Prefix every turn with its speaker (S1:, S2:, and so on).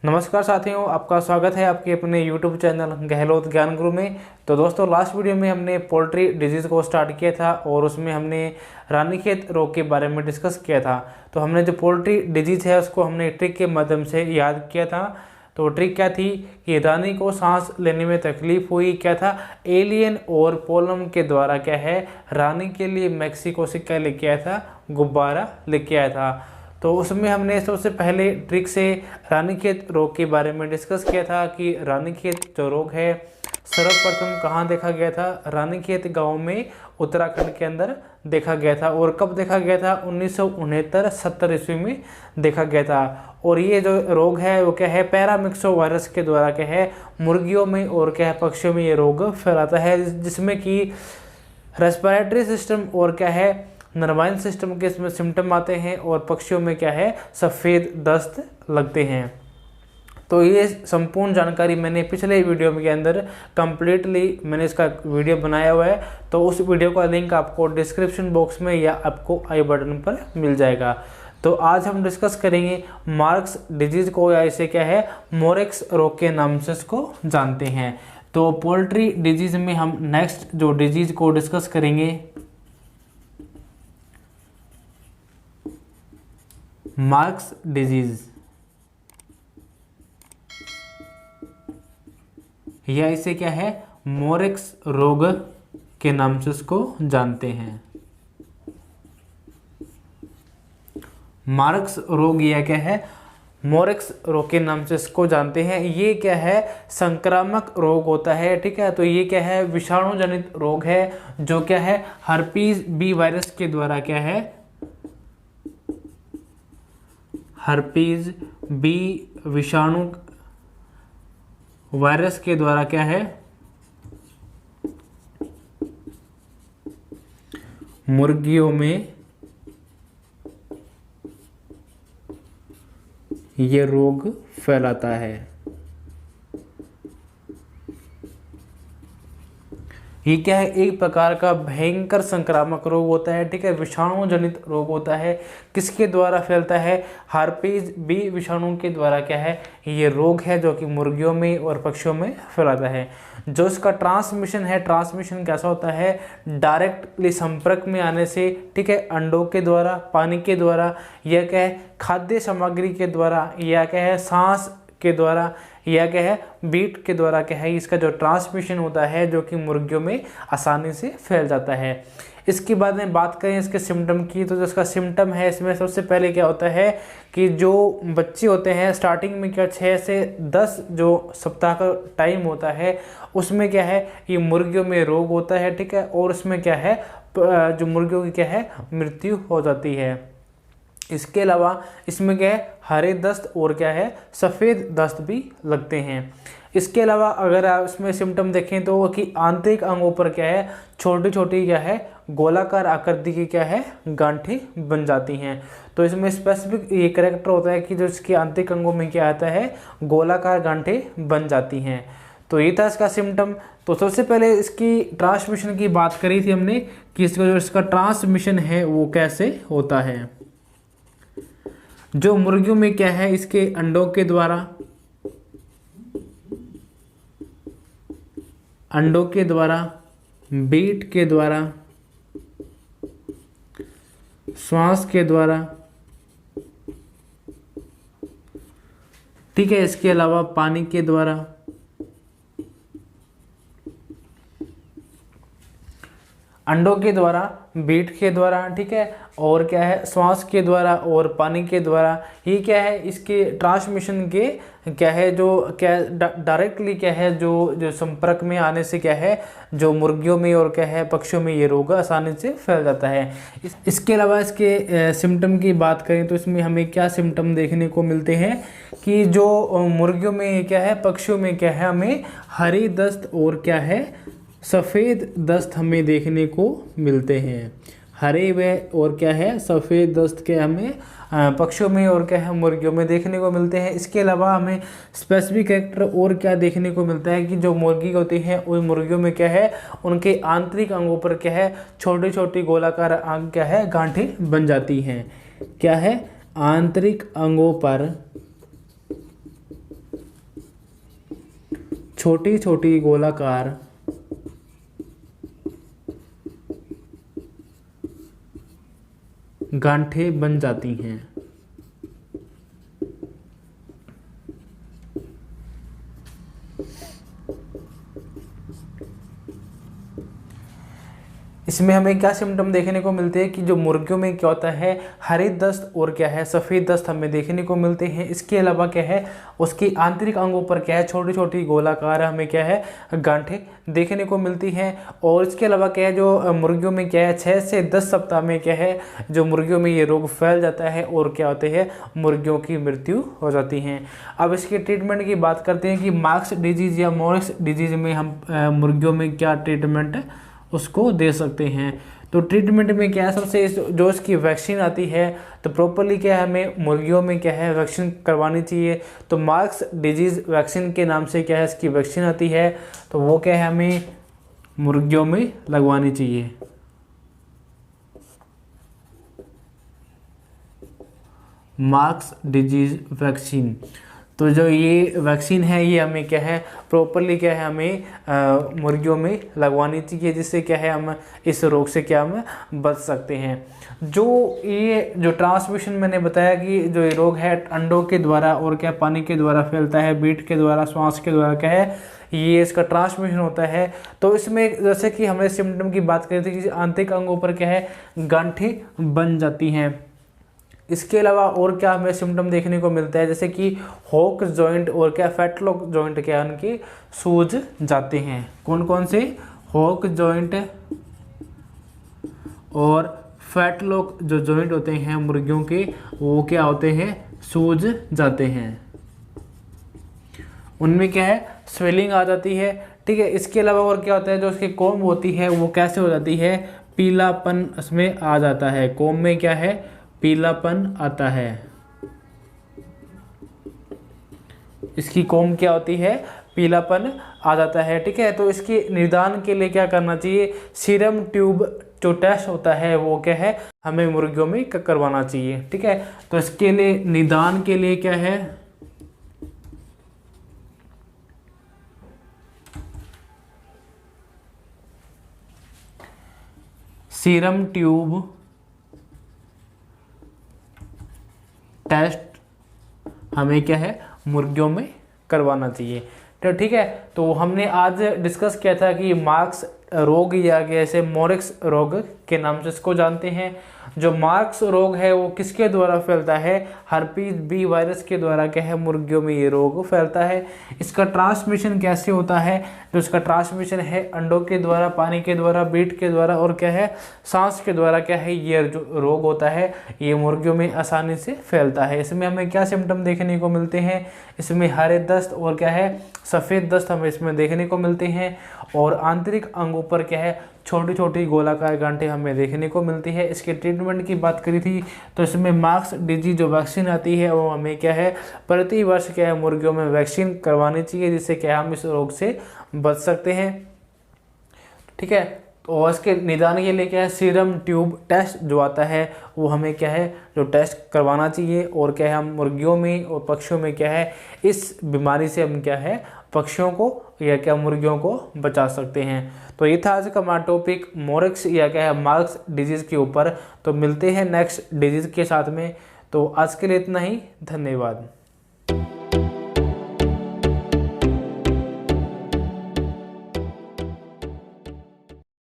S1: नमस्कार साथियों, आपका स्वागत है आपके अपने YouTube चैनल गहलोत ज्ञान गुरु में। तो दोस्तों, लास्ट वीडियो में हमने पोल्ट्री डिजीज़ को स्टार्ट किया था और उसमें हमने रानीखेत रोग के बारे में डिस्कस किया था। तो हमने जो पोल्ट्री डिजीज़ है उसको हमने ट्रिक के माध्यम से याद किया था। तो ट्रिक क्या थी कि रानी को सांस लेने में तकलीफ हुई, क्या था, एलियन और पोलम के द्वारा क्या है रानी के लिए मेक्सिको से क्या लेके आया था, गुब्बारा लेके आया था। तो उसमें हमने सबसे पहले ट्रिक से रानीखेत रोग के बारे में डिस्कस किया था कि रानीखेत जो रोग है सर्वप्रथम कहाँ देखा गया था। रानीखेत गांव में उत्तराखंड के अंदर देखा गया था। और कब देखा गया था? 1969-70 ईस्वी में देखा गया था। और ये जो रोग है वो क्या है, पैरामिक्सो वायरस के द्वारा क्या है मुर्गियों में और क्या है पक्षियों में ये रोग फैलाता है, जिसमें कि रेस्पिरेटरी सिस्टम और क्या है नर्वाइन सिस्टम के इसमें सिम्टम आते हैं और पक्षियों में क्या है सफ़ेद दस्त लगते हैं। तो ये संपूर्ण जानकारी मैंने पिछले वीडियो के अंदर कंप्लीटली मैंने इसका वीडियो बनाया हुआ है। तो उस वीडियो का लिंक आपको डिस्क्रिप्शन बॉक्स में या आपको आई बटन पर मिल जाएगा। तो आज हम डिस्कस करेंगे मार्क्स डिजीज़ को, या इसे क्या है मोरेक्स रोग के नाम से इसको जानते हैं। तो पोल्ट्री डिजीज़ में हम नेक्स्ट जो डिजीज़ को डिस्कस करेंगे मार्क्स डिजीज, या इसे क्या है मोरेक्स रोग के नाम से इसको जानते हैं। मार्क्स रोग या क्या है मोरेक्स रोग के नाम से इसको जानते हैं। ये क्या है संक्रामक रोग होता है, ठीक है। तो ये क्या है विषाणु जनित रोग है जो क्या है हर्पीज बी वायरस के द्वारा क्या है हर्पीज बी विषाणु वायरस के द्वारा क्या है मुर्गियों में ये रोग फैलाता है। ये क्या है एक प्रकार का भयंकर संक्रामक रोग होता है, ठीक है। विषाणु जनित रोग होता है। किसके द्वारा फैलता है? हार्पीज बी विषाणु के द्वारा क्या है ये रोग है जो कि मुर्गियों में और पक्षियों में फैलाता है। जो इसका ट्रांसमिशन है, ट्रांसमिशन कैसा होता है? डायरेक्टली संपर्क में आने से, ठीक है, अंडों के द्वारा, पानी के द्वारा, या क्या है खाद्य सामग्री के द्वारा, या क्या है सांस के द्वारा, या क्या है बीट के द्वारा क्या है इसका जो ट्रांसमिशन होता है जो कि मुर्गियों में आसानी से फैल जाता है। इसके बाद में बात करें इसके सिम्टम की, तो जो इसका सिम्टम है इसमें सबसे पहले क्या होता है कि जो बच्चे होते हैं स्टार्टिंग में क्या 6 से 10 जो सप्ताह का टाइम होता है उसमें क्या है ये मुर्गियों में रोग होता है, ठीक है। और उसमें क्या है जो मुर्गियों की क्या है मृत्यु हो जाती है। इसके अलावा इसमें क्या है हरे दस्त और क्या है सफ़ेद दस्त भी लगते हैं। इसके अलावा अगर आप इसमें सिम्टम देखें तो कि आंतरिक अंगों पर क्या है छोटी छोटी क्या है गोलाकार आकृति की क्या है गांठें बन जाती हैं। तो इसमें स्पेसिफिक ये कैरेक्टर होता है कि जो इसके आंतरिक अंगों में क्या आता है गोलाकार गांठें बन जाती हैं। तो ये था इसका सिम्टम। तो सबसे पहले इसकी ट्रांसमिशन की बात करी थी हमने कि इसका ट्रांसमिशन है वो कैसे होता है। जो मुर्गियों में क्या है इसके अंडों के द्वारा, बीट के द्वारा, श्वास के द्वारा, ठीक है। इसके अलावा पानी के द्वारा, अंडों के द्वारा, बीट के द्वारा, ठीक है, और क्या है श्वास के द्वारा और पानी के द्वारा। ये क्या है इसके ट्रांसमिशन के क्या है जो क्या डायरेक्टली क्या है जो संपर्क में आने से क्या है जो मुर्गियों में और क्या है पक्षियों में ये रोग आसानी से फैल जाता है। इसके अलावा इसके सिम्टम की बात करें तो इसमें हमें क्या सिम्टम देखने को मिलते हैं कि जो मुर्गियों में क्या है पक्षियों में क्या है हमें हरी दस्त और क्या है सफ़ेद दस्त हमें देखने को मिलते हैं। हरे व और क्या है सफ़ेद दस्त के हमें पक्षियों में और क्या है मुर्गियों में देखने को मिलते हैं। इसके अलावा हमें स्पेसिफिक कैरेक्टर और क्या देखने को मिलता है कि जो मुर्गी होती है उन मुर्गियों में क्या है उनके आंतरिक अंगों पर क्या है छोटी छोटी गोलाकार अंग क्या है गांठें बन जाती हैं। क्या है आंतरिक अंगों पर छोटी छोटी गोलाकार गांठें बन जाती हैं। इसमें हमें क्या सिम्टम देखने को मिलते हैं कि जो मुर्गियों में क्या होता है, हरे दस्त और क्या है, सफ़ेद दस्त हमें देखने को मिलते हैं। इसके अलावा क्या है, उसकी आंतरिक अंगों पर क्या है, छोटी छोटी गोलाकार हमें क्या है, गांठें देखने को मिलती हैं। और इसके अलावा क्या है, जो मुर्गियों में क्या है, 6 से 10 सप्ताह में क्या है, जो मुर्गियों में ये रोग फैल जाता है और क्या होते हैं, मुर्गियों की मृत्यु हो जाती है। अब इसके ट्रीटमेंट की बात करते हैं कि मार्क्स डिजीज़ या मोरिक्स डिजीज़ में हम मुर्गियों में क्या ट्रीटमेंट उसको दे सकते हैं। तो ट्रीटमेंट में क्या है, सबसे जो इसकी वैक्सीन आती है, तो प्रॉपरली क्या है, हमें मुर्गियों में क्या है, वैक्सीन करवानी चाहिए। तो मार्क्स डिजीज़ वैक्सीन के नाम से क्या है, इसकी वैक्सीन आती है, तो वो क्या है, हमें मुर्गियों में लगवानी चाहिए। मार्क्स डिजीज़ वैक्सीन, तो जो ये वैक्सीन है, ये हमें क्या है, प्रॉपरली क्या है, हमें मुर्गियों में लगवानी चाहिए, जिससे क्या है, हम इस रोग से क्या हम बच सकते हैं। जो ट्रांसमिशन मैंने बताया कि जो ये रोग है अंडों के द्वारा और क्या पानी के द्वारा फैलता है, बीट के द्वारा, श्वास के द्वारा क्या है, ये इसका ट्रांसमिशन होता है। तो इसमें जैसे कि हमने सिम्टम की बात करी थी कि आंतरिक अंगों पर क्या है, गांठें बन जाती हैं। इसके अलावा और क्या हमें सिम्टम देखने को मिलता है, जैसे कि हॉक जॉइंट और क्या फैटलॉक जॉइंट क्या उनके सूज जाते हैं। कौन कौन से, हॉक जॉइंट और फैटलॉक जो जॉइंट होते हैं मुर्गियों के, वो क्या होते हैं, सूज जाते हैं। उनमें क्या है, स्वेलिंग आ जाती है। ठीक है, इसके अलावा और क्या होता है, जो उसकी कोम होती है वो कैसे हो जाती है, पीलापन उसमें आ जाता है। कोम में क्या है, पीलापन आता है। इसकी कोम क्या होती है, पीलापन आ जाता है। ठीक है, तो इसके निदान के लिए क्या करना चाहिए, सीरम ट्यूब जो टेस्ट होता है वो क्या है, हमें मुर्गियों में करवाना चाहिए। ठीक है, तो इसके लिए निदान के लिए क्या है, सीरम ट्यूब टेस्ट हमें क्या है, मुर्गियों में करवाना चाहिए। तो ठीक है, तो हमने आज डिस्कस किया था कि मार्क्स रोग या ऐसे मोरिक्स रोग के नाम से इसको जानते हैं। जो मार्क्स रोग है वो किसके द्वारा फैलता है, हर्पीज बी वायरस के द्वारा क्या है, मुर्गियों में ये रोग फैलता है। इसका ट्रांसमिशन कैसे होता है, जो इसका ट्रांसमिशन है अंडों के द्वारा, पानी के द्वारा, बीट के द्वारा और क्या है, सांस के द्वारा क्या है, ये जो रोग होता है ये मुर्गियों में आसानी से फैलता है। इसमें हमें क्या सिम्टम देखने को मिलते हैं, इसमें हरे दस्त और क्या है, सफ़ेद दस्त हमें इसमें देखने को मिलते हैं। और आंतरिक अंगों पर क्या है, छोटी छोटी गोलाकार गांठें हमें देखने को मिलती है। इसके ट्रीटमेंट की बात करी थी, तो इसमें मार्क्स डिजीज जो वैक्सीन आती है वो हमें क्या है, प्रति वर्ष क्या है, मुर्गियों में वैक्सीन करवानी चाहिए, जिससे क्या हम इस रोग से बच सकते हैं। ठीक है, तो इसके निदान के लिए क्या है, सीरम ट्यूब टेस्ट जो आता है वो हमें क्या है, जो टेस्ट करवाना चाहिए। और क्या है, हम मुर्गियों में और पक्षियों में क्या है, इस बीमारी से हम क्या है, पक्षियों को या क्या मुर्गियों को बचा सकते हैं। तो ये था आज का हमारा टॉपिक मोरिक्स या क्या है, मार्क्स डिजीज़ के ऊपर। तो मिलते हैं नेक्स्ट डिजीज़ के साथ में। तो आज के लिए इतना ही, धन्यवाद।